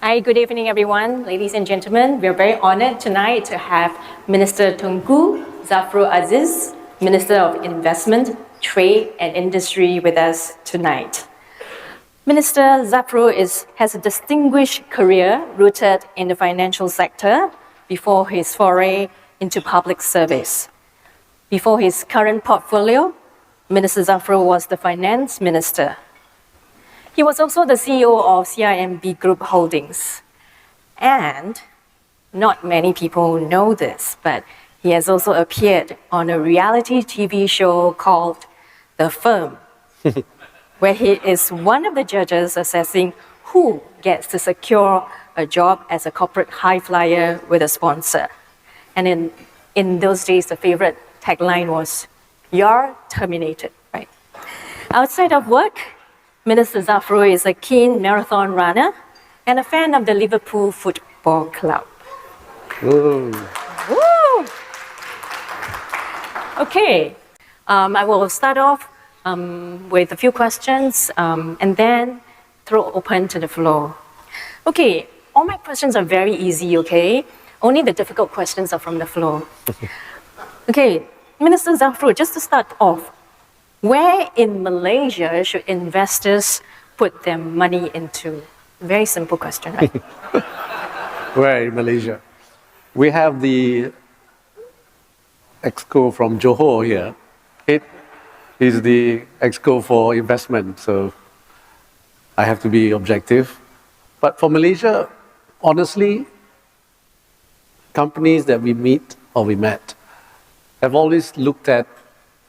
Hi, good evening, everyone. Ladies and gentlemen, we are very honored tonight to have Minister Tunku Zafrul Aziz, Minister of Investment, Trade and Industry with us tonight. Minister Zafrul has a distinguished career rooted in the financial sector before his foray into public service. Before his current portfolio, Minister Zafrul was the Finance Minister. He was also the CEO of CIMB Group Holdings. And not many people know this, but he has also appeared on a reality TV show called The Firm, where he is one of the judges assessing who gets to secure a job as a corporate high flyer with a sponsor. And in those days, the favorite tagline was, "You're terminated," right? Outside of work, Minister Zafrul is a keen marathon runner and a fan of the Liverpool Football Club. Ooh. Woo! Okay, I will start off with a few questions and then throw open to the floor. Okay, all my questions are very easy, okay? Only the difficult questions are from the floor. Okay, Minister Zafrul, just to start off, where in Malaysia should investors put their money into? Very simple question, right? Where in Malaysia? We have the Exco from Johor here. It is the Exco for investment, so I have to be objective. But for Malaysia, honestly, companies that we meet or we met have always looked at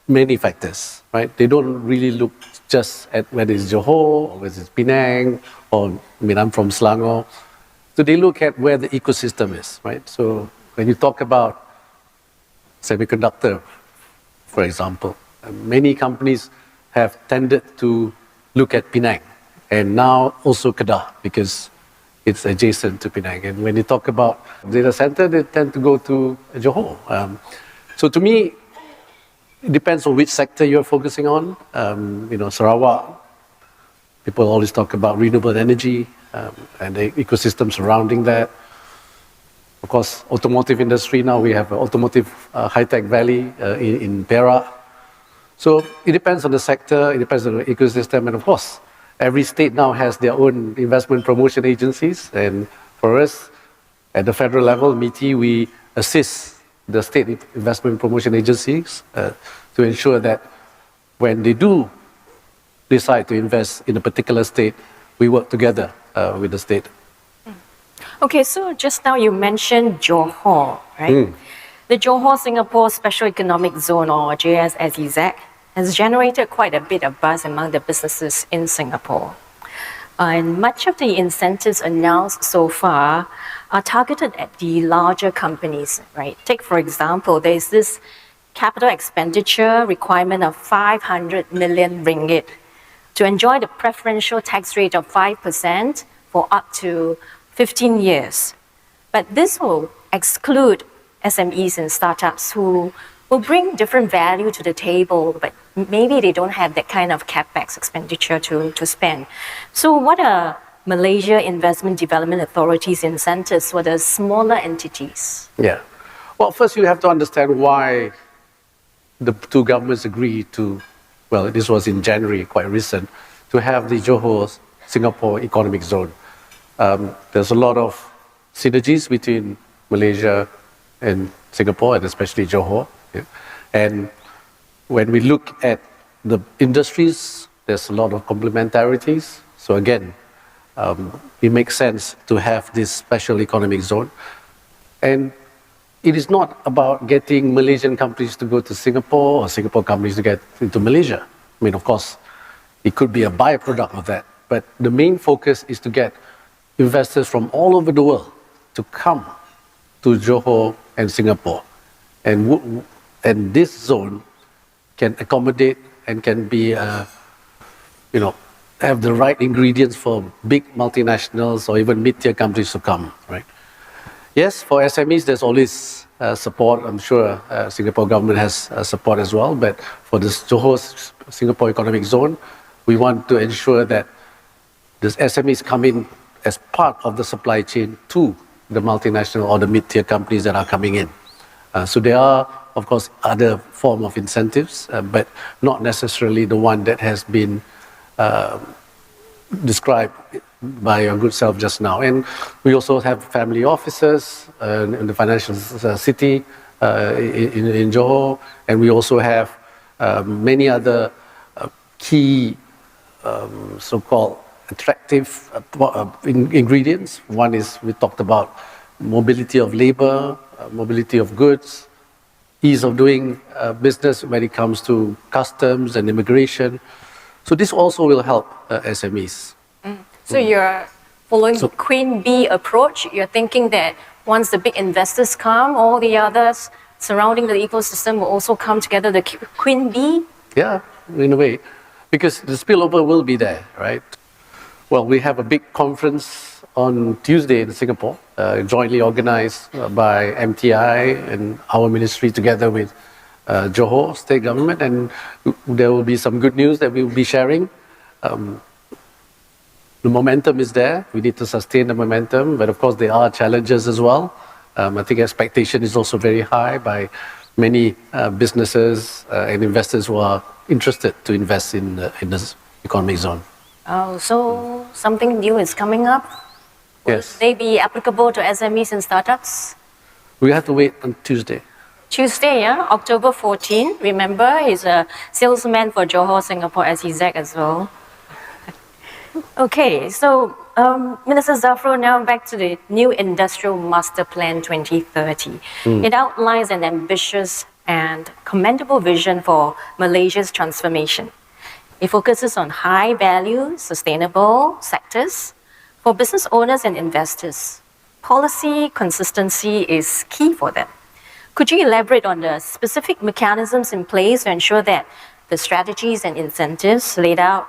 many factors, right? They don't really look just at whether it's Johor or whether it's Penang or, I'm from Selangor. So they look at where the ecosystem is, right? So when you talk about semiconductor, for example, many companies have tended to look at Penang and now also Kedah because it's adjacent to Penang. And when you talk about data center, they tend to go to Johor. So to me, it depends on which sector you're focusing on. Sarawak, people always talk about renewable energy and the ecosystem surrounding that. Of course, automotive industry, now we have an automotive high-tech valley in Perak. So it depends on the sector, it depends on the ecosystem, and of course, every state now has their own investment promotion agencies. And for us, at the federal level, MITI, we assist the state investment promotion agencies to ensure that when they do decide to invest in a particular state, we work together with the state. Okay, so just now you mentioned Johor, right? The Johor Singapore Special Economic Zone, or JS-SEZ, has generated quite a bit of buzz among the businesses in Singapore. And much of the incentives announced so far are targeted at the larger companies, right? Take, for example, there's this capital expenditure requirement of 500 million ringgit to enjoy the preferential tax rate of 5% for up to 15 years. But this will exclude SMEs and startups who will bring different value to the table, but maybe they don't have that kind of capex expenditure to spend. So what are Malaysia Investment Development Authority's incentives for the smaller entities? Yeah. Well, first you have to understand why the two governments agreed to, well, this was in January, quite recent, to have the Johor Singapore Economic Zone. There's a lot of synergies between Malaysia and Singapore, and especially Johor. Yeah. And when we look at the industries, there's a lot of complementarities. So again, it makes sense to have this special economic zone. And it is not about getting Malaysian companies to go to Singapore or Singapore companies to get into Malaysia. Of course, it could be a byproduct of that. But the main focus is to get investors from all over the world to come to Johor and Singapore. And this zone can accommodate and can be, have the right ingredients for big multinationals or even mid-tier companies to come, right? Yes, for SMEs, there's always support. I'm sure Singapore government has support as well. But for this Johor Singapore Economic Zone, we want to ensure that the SMEs come in as part of the supply chain to the multinational or the mid-tier companies that are coming in. So there are, of course, other form of incentives, but not necessarily the one that has been described by your good self just now. And we also have family offices in the financial city in Johor, and we also have many other key so-called attractive ingredients. One is we talked about mobility of labor, mobility of goods, ease of doing business when it comes to customs and immigration. So this also will help SMEs. So you're following the Queen Bee approach. You're thinking that once the big investors come, all the others surrounding the ecosystem will also come together, the Queen Bee? Yeah, in a way, because the spillover will be there, right? Well, we have a big conference on Tuesday in Singapore, jointly organized by MTI and our ministry together with Johor state government, and there will be some good news that we will be sharing. The momentum is there. We need to sustain the momentum, but of course there are challenges as well. I think expectation is also very high by many businesses and investors who are interested to invest in this economic zone. Oh, so something new is coming up? Yes. Will they be applicable to SMEs and startups? We have to wait on Tuesday. Tuesday, yeah, October 14. Remember, he's a salesman for Johor, Singapore, SEZ as well. Okay, so Minister Zafrul, now back to the new Industrial Master Plan 2030. It outlines an ambitious and commendable vision for Malaysia's transformation. It focuses on high-value, sustainable sectors for business owners and investors. Policy consistency is key for them. Could you elaborate on the specific mechanisms in place to ensure that the strategies and incentives laid out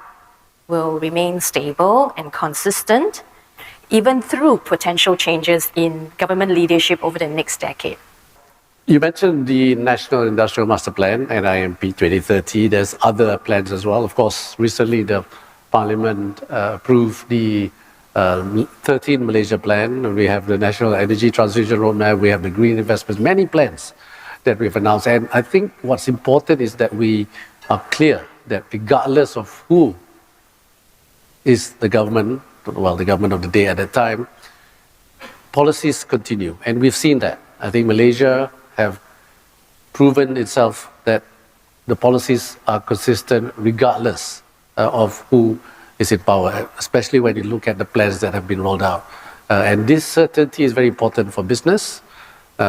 will remain stable and consistent, even through potential changes in government leadership over the next decade? You mentioned the National Industrial Master Plan, NIMP 2030. There's other plans as well. Of course, recently the Parliament approved the 13 Malaysia Plan. We have the National Energy Transition Roadmap. We have the Green Investments, many plans that we've announced. And I think what's important is that we are clear that regardless of who is the government, well, the government of the day at that time, policies continue. And we've seen that. I think Malaysia have proven itself that the policies are consistent regardless of who is in power, especially when you look at the plans that have been rolled out. And this certainty is very important for business.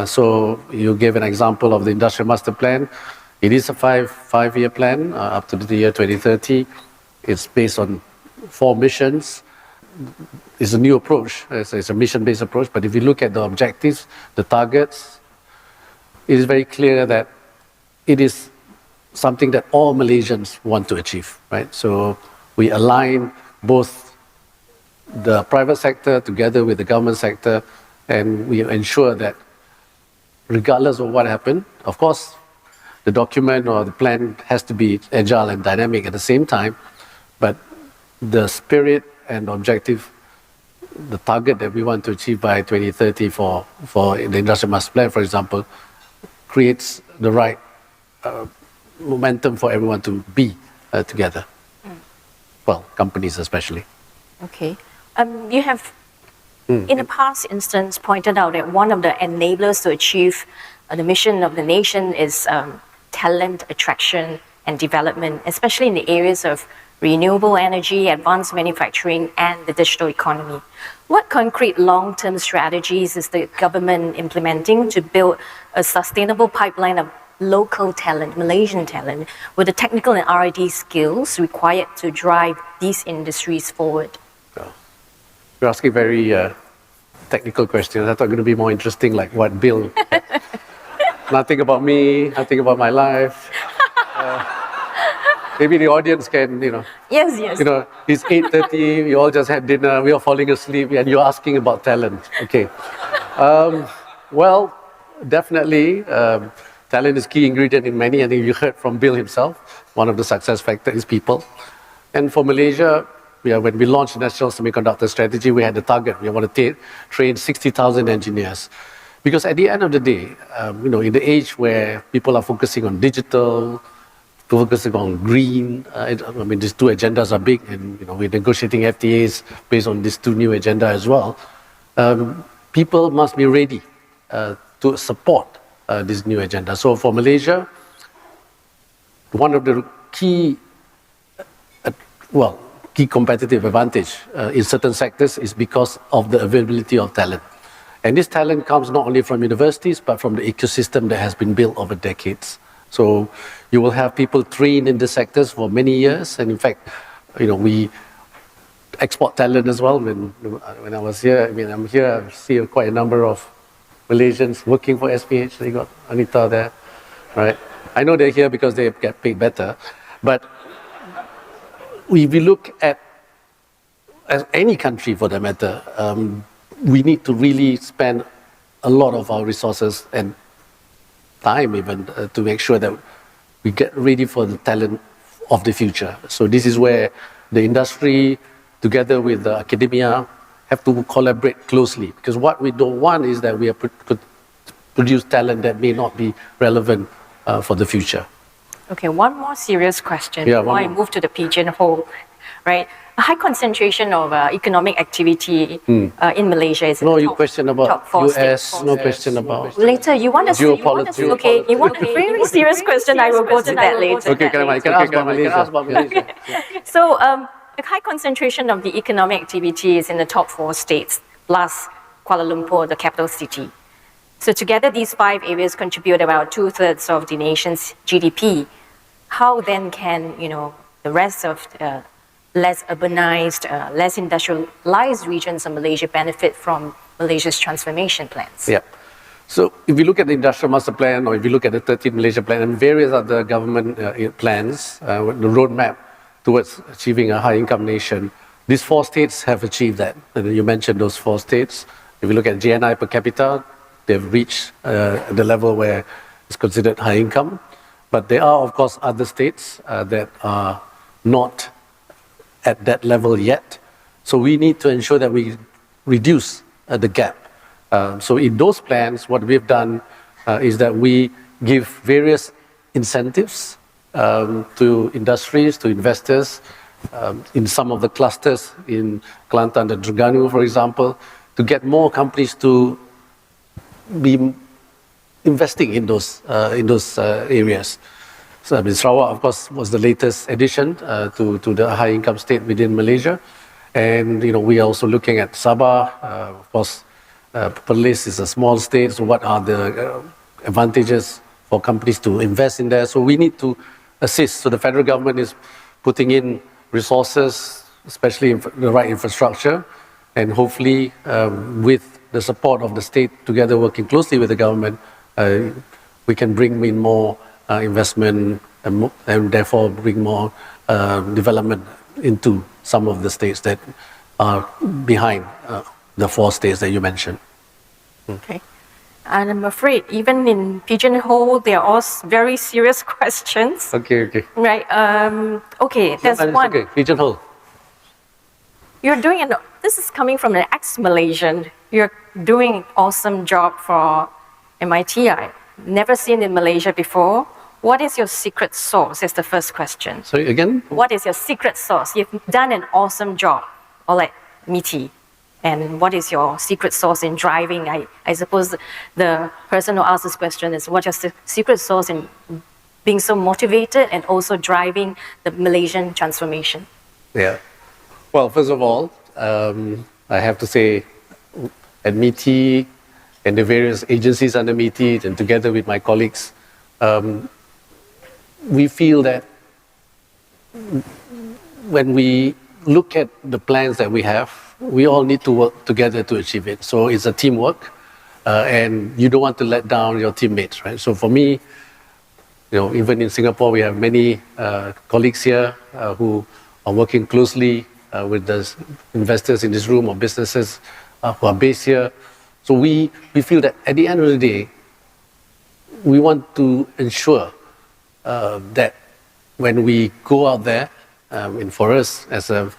So you gave an example of the Industrial Master Plan. It is a five-year plan up to the year 2030. It's based on 4 missions. It's a new approach. It's a mission-based approach. But if you look at the objectives, the targets, it is very clear that it is something that all Malaysians want to achieve, right? So we align both the private sector together with the government sector, and we ensure that regardless of what happened, of course, the document or the plan has to be agile and dynamic at the same time, but the spirit and objective, the target that we want to achieve by 2030 for the Industrial Master Plan, for example, creates the right momentum for everyone to be together. Well, companies especially. Okay. You have, in a past instance, pointed out that one of the enablers to achieve the mission of the nation is talent attraction and development, especially in the areas of renewable energy, advanced manufacturing, and the digital economy. What concrete long-term strategies is the government implementing to build a sustainable pipeline of local talent, Malaysian talent, with the technical and R&D skills required to drive these industries forward? You're asking very technical questions. I thought it was going to be more interesting, like what Bill. Nothing about me, nothing about my life. Maybe the audience can, Yes, yes. It's 8:30, we all just had dinner, we are falling asleep, and you're asking about talent. Okay. Well, definitely, talent is key ingredient in many. I think you heard from Bill himself, one of the success factors is people. And for Malaysia, when we launched the National Semiconductor Strategy, we had the target. We want to train 60,000 engineers. Because at the end of the day, in the age where people are focusing on digital, focusing on green, these two agendas are big, and we're negotiating FTAs based on these two new agendas as well. People must be ready to support this new agenda. So for Malaysia, one of the key competitive advantage in certain sectors is because of the availability of talent. And this talent comes not only from universities, but from the ecosystem that has been built over decades. So you will have people trained in the sectors for many years. And in fact, we export talent as well. When I was here, I'm here, I see quite a number of Malaysians working for SPH. They got Anita there, right? I know they're here because they get paid better. But if we look at as any country for that matter, we need to really spend a lot of our resources and time even to make sure that we get ready for the talent of the future. So this is where the industry, together with the academia, have to collaborate closely. Because what we don't want is that we could produce talent that may not be relevant for the future. Okay, one more serious question before I move to the pigeonhole, right? A high concentration of economic activity in Malaysia is in the top four US, states. no question about Later, you want a very serious question, I will go to that later. Okay, can I ask about Malaysia? So, a high concentration of the economic activity is in the top four states, plus Kuala Lumpur, the capital city. So together, these 5 areas contribute about 2/3 of the nation's GDP. How then can, the rest of less urbanized, less industrialized regions of Malaysia benefit from Malaysia's transformation plans? Yeah. So if you look at the Industrial Master Plan, or if you look at the 13th Malaysia Plan and various other government plans, the roadmap towards achieving a high-income nation, these 4 states have achieved that. And you mentioned those 4 states. If you look at GNI per capita, they've reached the level where it's considered high income. But there are, of course, other states that are not at that level yet. So we need to ensure that we reduce the gap. So in those plans, what we've done is that we give various incentives to industries, to investors, in some of the clusters in Kelantan and Terengganu, for example, to get more companies to be investing in those areas. So Sarawak, of course, was the latest addition to the high-income state within Malaysia, and we are also looking at Sabah. Of course, Perlis is a small state, so what are the advantages for companies to invest in there? So we need to assist. So the federal government is putting in resources, especially the right infrastructure, and hopefully with the support of the state, together working closely with the government, we can bring in more investment and therefore bring more development into some of the states that are behind the 4 states that you mentioned. Okay. And I'm afraid even in Pigeonhole, they are all very serious questions. Okay. Right. Okay, there's one. Okay, Pigeonhole. This is coming from an ex-Malaysian. You're doing an awesome job for MIT. I've never seen in Malaysia before. What is your secret sauce? Is the first question. Sorry, again? What is your secret sauce? You've done an awesome job, all at MIT. And what is your secret sauce in driving? I suppose the person who asked this question is, what's your secret sauce in being so motivated and also driving the Malaysian transformation? Yeah. Well, first of all, I have to say, at MIT and the various agencies under MIT, and together with my colleagues, we feel that when we look at the plans that we have, we all need to work together to achieve it. So it's a teamwork, and you don't want to let down your teammates, right? So for me, even in Singapore, we have many colleagues here who are working closely with the investors in this room or businesses who are based here. So we feel that at the end of the day, we want to ensure that when we go out there, and for us as a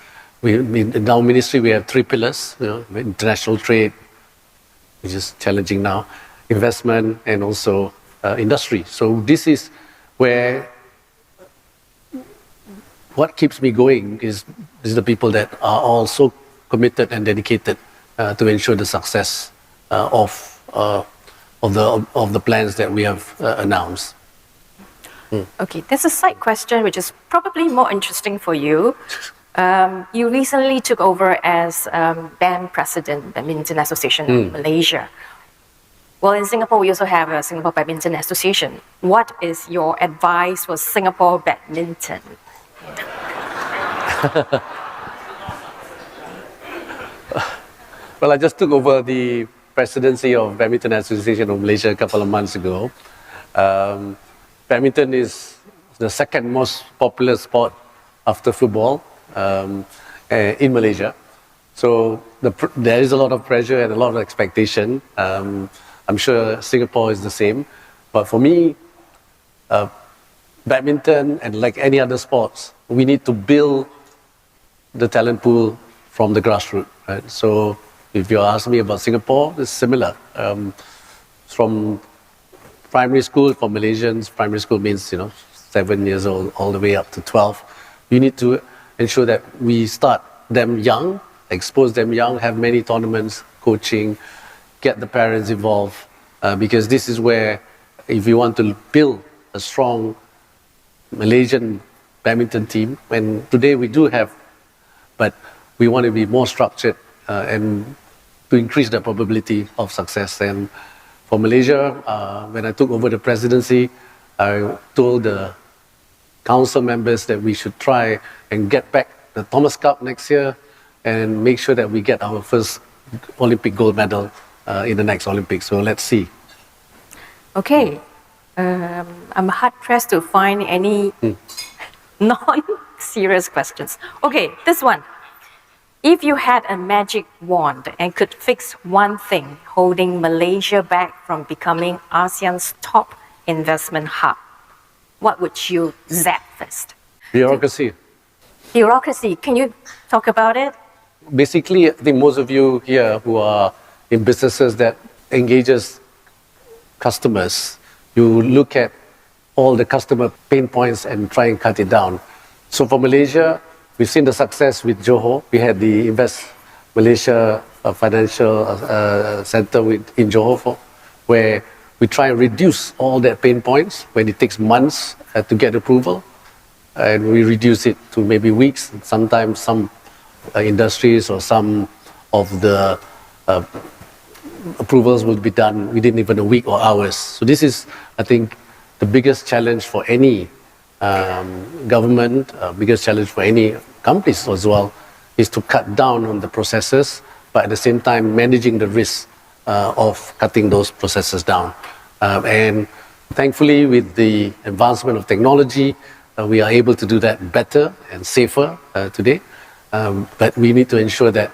in our ministry, we have 3 pillars, international trade, which is challenging now, investment, and also industry. So this is where what keeps me going is the people that are all so committed and dedicated to ensure the success of the plans that we have announced. Okay, there's a side question which is probably more interesting for you. You recently took over as BAM President, Badminton Association of Malaysia. Well, in Singapore, we also have a Singapore Badminton Association. What is your advice for Singapore badminton? Well, I just took over the presidency of Badminton Association of Malaysia a couple of months ago. Badminton is the second most popular sport after football in Malaysia. So there is a lot of pressure and a lot of expectation. I'm sure Singapore is the same. But for me, badminton and like any other sports, we need to build the talent pool from the grassroots. Right? So if you ask me about Singapore, it's similar. From primary school, for Malaysians, primary school means 7 years old all the way up to 12. You need to ensure that we start them young, expose them young, have many tournaments, coaching, get the parents involved, because this is where, if you want to build a strong Malaysian badminton team, and today we do have, but we want to be more structured and to increase the probability of success. And for Malaysia, when I took over the presidency, I told the council members that we should try and get back the Thomas Cup next year and make sure that we get our first Olympic gold medal in the next Olympics. So let's see. Okay. I'm hard-pressed to find any non-serious questions. Okay, this one. If you had a magic wand and could fix one thing holding Malaysia back from becoming ASEAN's top investment hub, what would you zap first? Bureaucracy. Bureaucracy. Can you talk about it? Basically, I think most of you here who are in businesses that engages customers, you look at all the customer pain points and try and cut it down. So for Malaysia, we've seen the success with Johor. We had the Invest Malaysia Financial Center in Johor, where we try and reduce all that pain points when it takes months to get approval, and we reduce it to maybe weeks. Sometimes some industries or some of the approvals will be done within even a week or hours. So this is, I think, the biggest challenge for any government, biggest challenge for any companies as well, is to cut down on the processes, but at the same time managing the risk of cutting those processes down. And thankfully, with the advancement of technology, we are able to do that better and safer today. But we need to ensure that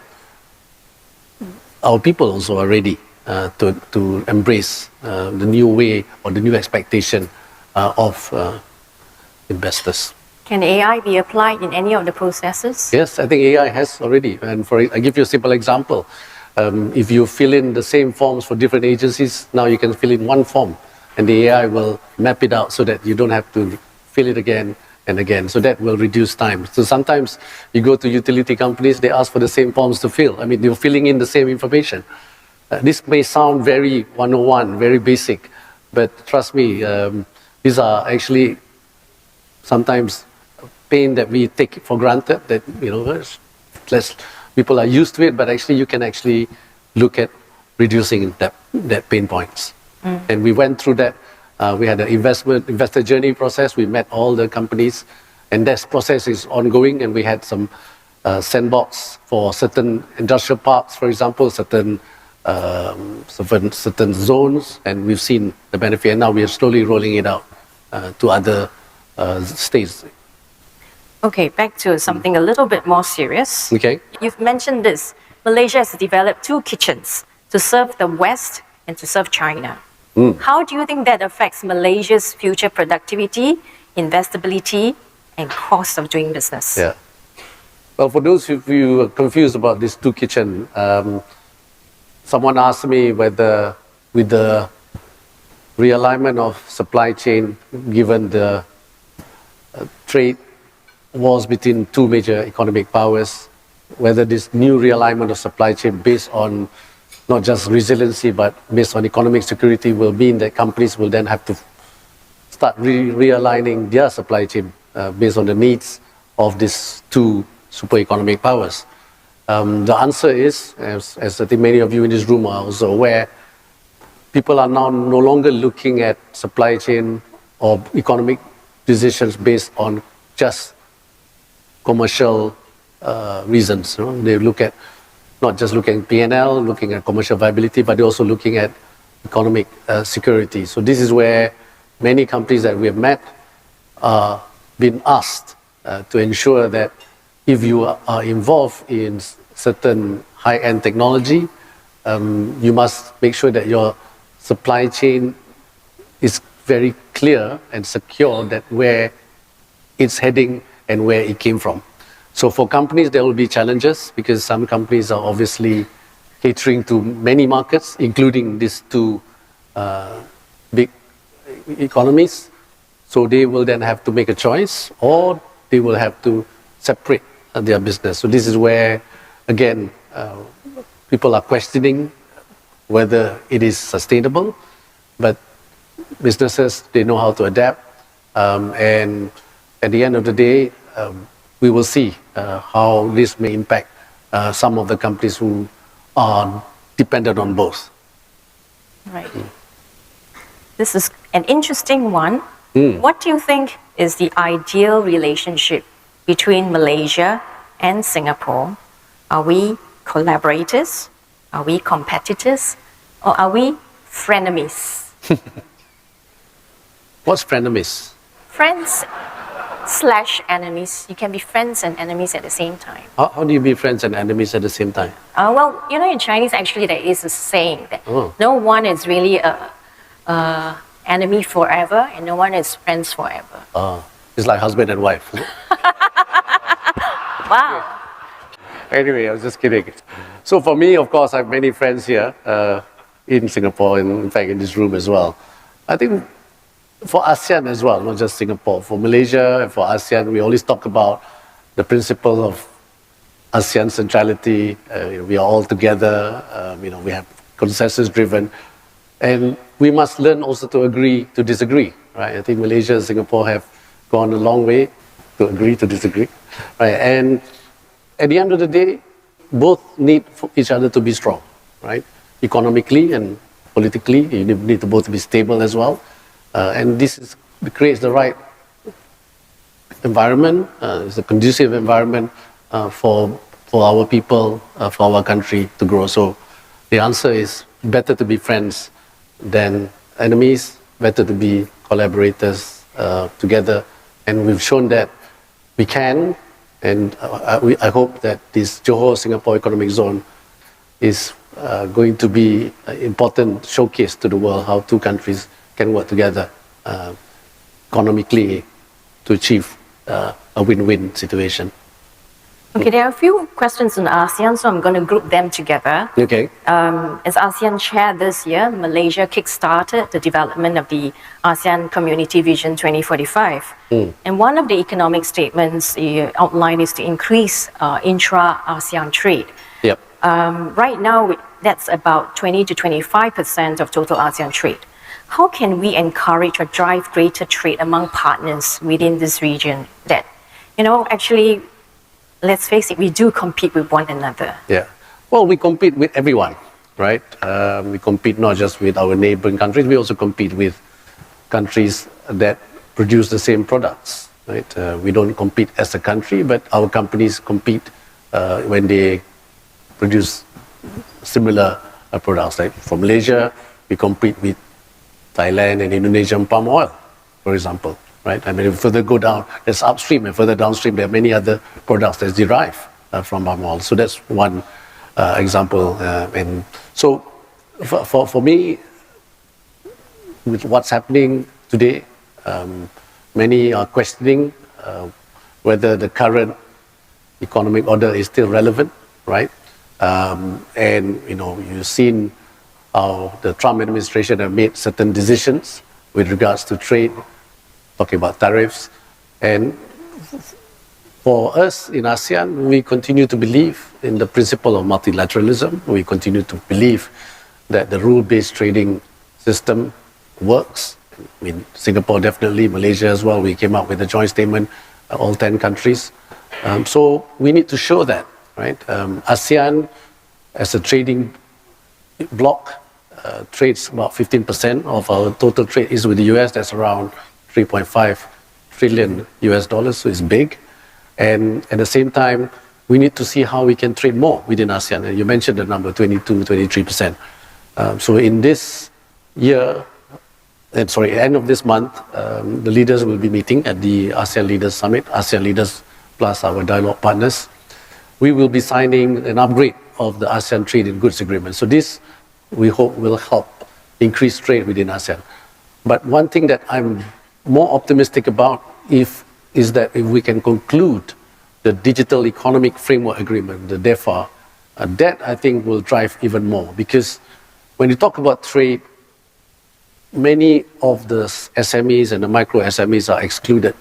our people also are ready to embrace the new way or the new expectation of investors. Can AI be applied in any of the processes? Yes, I think AI has already. And I give you a simple example. If you fill in the same forms for different agencies, now you can fill in one form, and the AI will map it out so that you don't have to fill it again and again. So that will reduce time. So sometimes you go to utility companies, they ask for the same forms to fill. I mean, you're filling in the same information. This may sound very 101, very basic, but trust me, these are actually sometimes pain that we take for granted, that less people are used to it, but actually you can actually look at reducing that pain points. And we went through that. We had an investor journey process. We met all the companies, and that process is ongoing. And we had some sandbox for certain industrial parks, for example, certain zones, and we've seen the benefit. And now we are slowly rolling it out to other states. Okay, back to something a little bit more serious. Okay. You've mentioned this. Malaysia has developed 2 kitchens to serve the West and to serve China. How do you think that affects Malaysia's future productivity, investability, and cost of doing business? Yeah. Well, for those of you who are confused about these two kitchen, someone asked me whether with the realignment of supply chain, given the trade wars between two major economic powers, whether this new realignment of supply chain based on not just resiliency but based on economic security will mean that companies will then have to start realigning their supply chain based on the needs of these two super economic powers. The answer is, as I think many of you in this room are also aware, people are now no longer looking at supply chain or economic decisions based on just commercial reasons. You know? They look at not just looking at P&L, looking at commercial viability, but they're also looking at economic security. So this is where many companies that we have met are being asked to ensure that if you are involved in certain high-end technology, you must make sure that your supply chain is very clear and secure that where it's heading and where it came from. So for companies, there will be challenges because some companies are obviously catering to many markets, including these two big economies. So they will then have to make a choice, or they will have to separate their business. So this is where, again, people are questioning whether it is sustainable, but businesses, they know how to adapt. And at the end of the day, we will see how this may impact some of the companies who are dependent on both. Right. This is an interesting one. What do you think is the ideal relationship between Malaysia and Singapore? Are we collaborators? Are we competitors? Or are we frenemies? What's frenemies? Friends / enemies. You can be friends and enemies at the same time. How do you be friends and enemies at the same time? Well, you know, in Chinese, actually, there is a saying that no one is really a enemy forever, and no one is friends forever. It's like husband and wife. Wow. Anyway, I was just kidding. So for me, of course, I have many friends here in Singapore, and in fact in this room as well. I think for ASEAN as well, not just Singapore, for Malaysia and for ASEAN, we always talk about the principle of ASEAN centrality. We are all together, we have consensus driven, and we must learn also to agree to disagree, right? I think Malaysia and Singapore have gone a long way to agree to disagree, right? And at the end of the day, both need for each other to be strong, right? Economically and politically, you need to both be stable as well. And this creates the right environment, it's a conducive environment for our people, for our country to grow. So the answer is better to be friends than enemies, better to be collaborators together. And we've shown that we can, and I hope that this Johor Singapore Economic Zone is going to be an important showcase to the world how two countries can work together economically to achieve a win-win situation. Okay, there are a few questions on ASEAN, so I'm going to group them together. Okay. As ASEAN chair this year, Malaysia kick-started the development of the ASEAN Community Vision 2045. And one of the economic statements outlined is to increase intra-ASEAN trade. Yep. Right now, that's about 20 to 25% of total ASEAN trade. How can we encourage or drive greater trade among partners within this region that, actually, let's face it, we do compete with one another? Yeah. Well, we compete with everyone, right? We compete not just with our neighboring countries, we also compete with countries that produce the same products, right? We don't compete as a country, but our companies compete when they produce similar products. Like for Malaysia, we compete with Thailand and Indonesian palm oil, for example, right? I mean, if further go down, there's upstream, and further downstream, there are many other products that derive from palm oil. So that's one example. And so for me, with what's happening today, many are questioning whether the current economic order is still relevant, right? And you've seen how the Trump administration have made certain decisions with regards to trade, talking about tariffs. And for us in ASEAN, we continue to believe in the principle of multilateralism. We continue to believe that the rule-based trading system works. I mean, Singapore definitely, Malaysia as well. We came up with a joint statement, all 10 countries. So we need to show that, right? ASEAN, as a trading bloc, trades about 15% of our total trade is with the US. That's around 3.5 trillion US dollars, so it's big. And at the same time, we need to see how we can trade more within ASEAN. And you mentioned the number, 23%. So in this year, end of this month, the leaders will be meeting at the ASEAN Leaders Summit, ASEAN leaders plus our dialogue partners. We will be signing an upgrade of the ASEAN Trade in Goods Agreement. So this, we hope, will help increase trade within ASEAN. But one thing that I'm more optimistic about is that if we can conclude the Digital Economic Framework Agreement, the DEFA, that I think will drive even more. Because when you talk about trade, many of the SMEs and the micro SMEs are excluded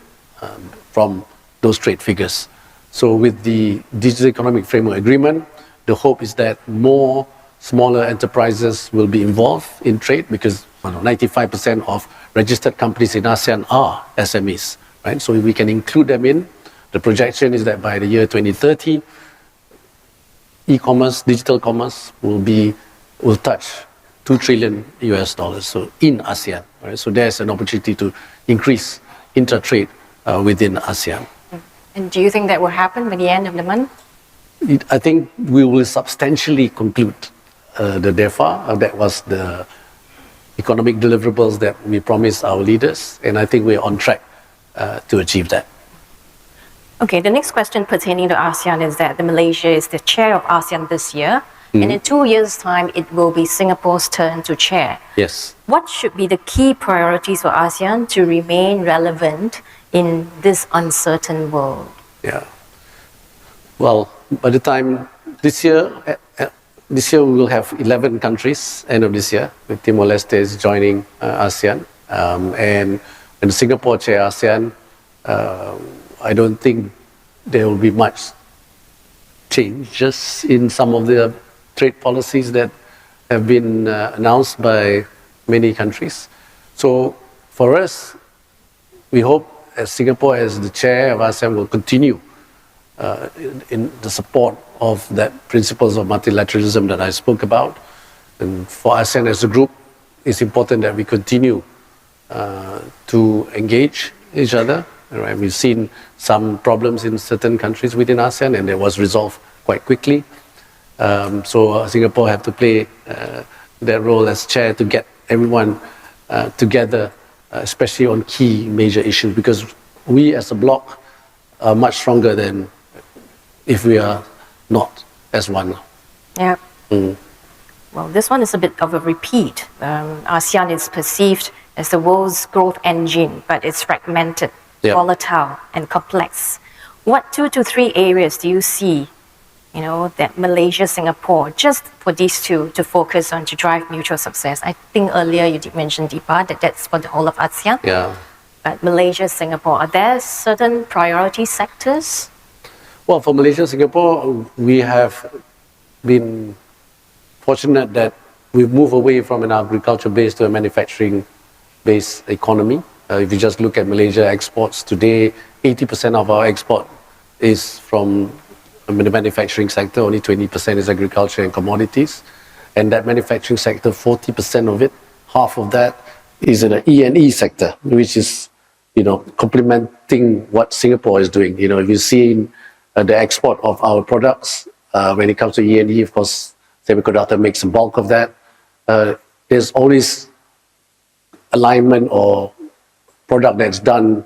from those trade figures. So with the Digital Economic Framework Agreement, the hope is that more smaller enterprises will be involved in trade, because 95% of registered companies in ASEAN are SMEs, right? So if we can include them in, the projection is that by the year 2030, e-commerce, digital commerce will touch 2 trillion US dollars, so in ASEAN, right? So there's an opportunity to increase intra-trade within ASEAN. And do you think that will happen by the end of the month? I think we will substantially conclude the DEFA. That was the economic deliverables that we promised our leaders, and I think we're on track to achieve that. Okay, the next question pertaining to ASEAN is that Malaysia is the chair of ASEAN this year, and in 2 years' time, it will be Singapore's turn to chair. Yes. What should be the key priorities for ASEAN to remain relevant in this uncertain world? Yeah. Well, by the time this year we will have 11 countries end of this year, with Timor-Leste is joining ASEAN. And when Singapore chair ASEAN, I don't think there will be much change, just in some of the trade policies that have been announced by many countries. So for us, we hope as Singapore, as the chair of ASEAN, will continue in the support of that principles of multilateralism that I spoke about. And for ASEAN as a group, it's important that we continue to engage each other. Right? We've seen some problems in certain countries within ASEAN, and that was resolved quite quickly. So Singapore have to play their role as chair to get everyone together, especially on key major issues, because we as a bloc are much stronger than if we are not as one. Yeah. Well, this one is a bit of a repeat. ASEAN is perceived as the world's growth engine, but it's fragmented, volatile, and complex. What 2 to 3 areas do you see, that Malaysia, Singapore, just for these two to focus on to drive mutual success? I think earlier you did mention, Deepa, that that's for the whole of ASEAN. Yeah. But Malaysia, Singapore, are there certain priority sectors? Well, for Malaysia, Singapore, we have been fortunate that we've moved away from an agriculture-based to a manufacturing-based economy. If you just look at Malaysia exports today, 80% of our export is from the manufacturing sector, only 20% is agriculture and commodities. And that manufacturing sector, 40% of it, half of that is in the E&E sector, which is, complementing what Singapore is doing. If you've seen the export of our products, when it comes to E&E, of course, semiconductor makes the bulk of that. There's always alignment or product that's done.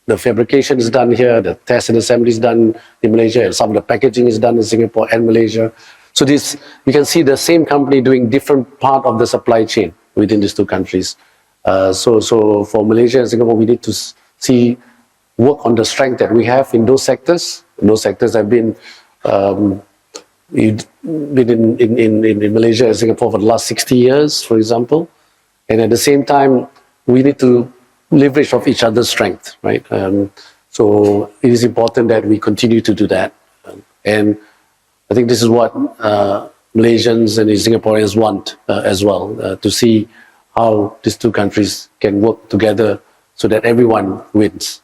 The fabrication is done here, the test and assembly is done in Malaysia, and some of the packaging is done in Singapore and Malaysia. So this, you can see the same company doing different part of the supply chain within these two countries. So for Malaysia and Singapore, we need to work on the strength that we have in those sectors in those sectors. I've been in Malaysia and Singapore for the last 60 years, for example. And at the same time, we need to leverage off each other's strength, right? So it is important that we continue to do that. And I think this is what Malaysians and Singaporeans want as well, to see how these two countries can work together so that everyone wins.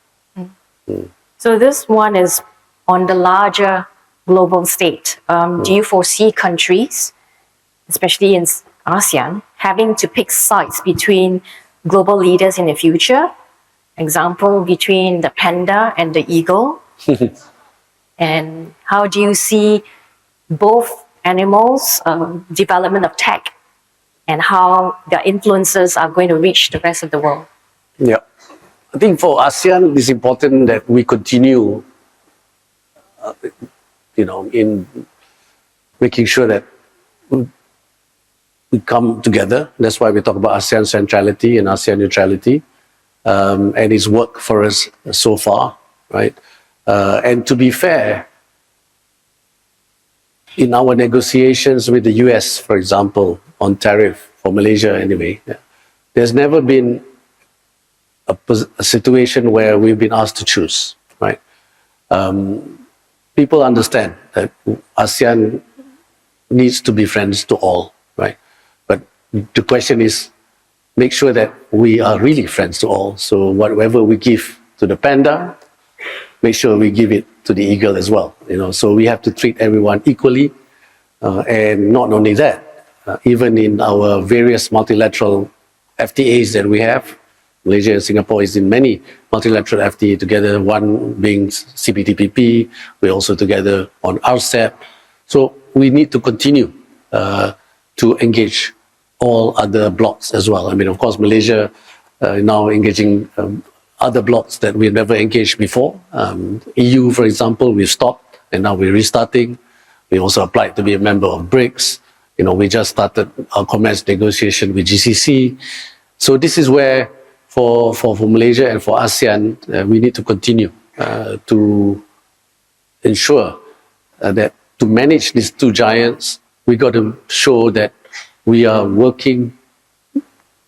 So this one is on the larger global state. Do you foresee countries, especially in ASEAN, having to pick sides between global leaders in the future? Example, between the panda and the eagle? And how do you see both animals' development of tech and how their influences are going to reach the rest of the world? Yeah. I think for ASEAN, it's important that we continue, in making sure that we come together. That's why we talk about ASEAN centrality and ASEAN neutrality. And it's worked for us so far, right? And to be fair, in our negotiations with the US, for example, on tariff for Malaysia anyway, there's never been a situation where we've been asked to choose, right? People understand that ASEAN needs to be friends to all, right? But the question is, make sure that we are really friends to all. So whatever we give to the panda, make sure we give it to the eagle as well. So we have to treat everyone equally, and not only that, even in our various multilateral FTAs that we have, Malaysia and Singapore is in many multilateral FTA together, one being CPTPP, we're also together on RCEP. So we need to continue to engage all other blocks as well. I mean, of course, Malaysia now engaging other blocks that we've never engaged before. EU, for example, we've stopped and now we're restarting. We also applied to be a member of BRICS. We just started our commerce negotiation with GCC. So this is where for Malaysia and for ASEAN, we need to continue to ensure that to manage these two giants, we got to show that we are working,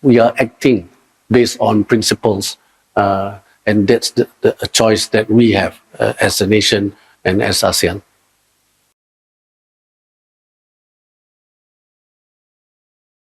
we are acting based on principles, and that's the choice that we have as a nation and as ASEAN.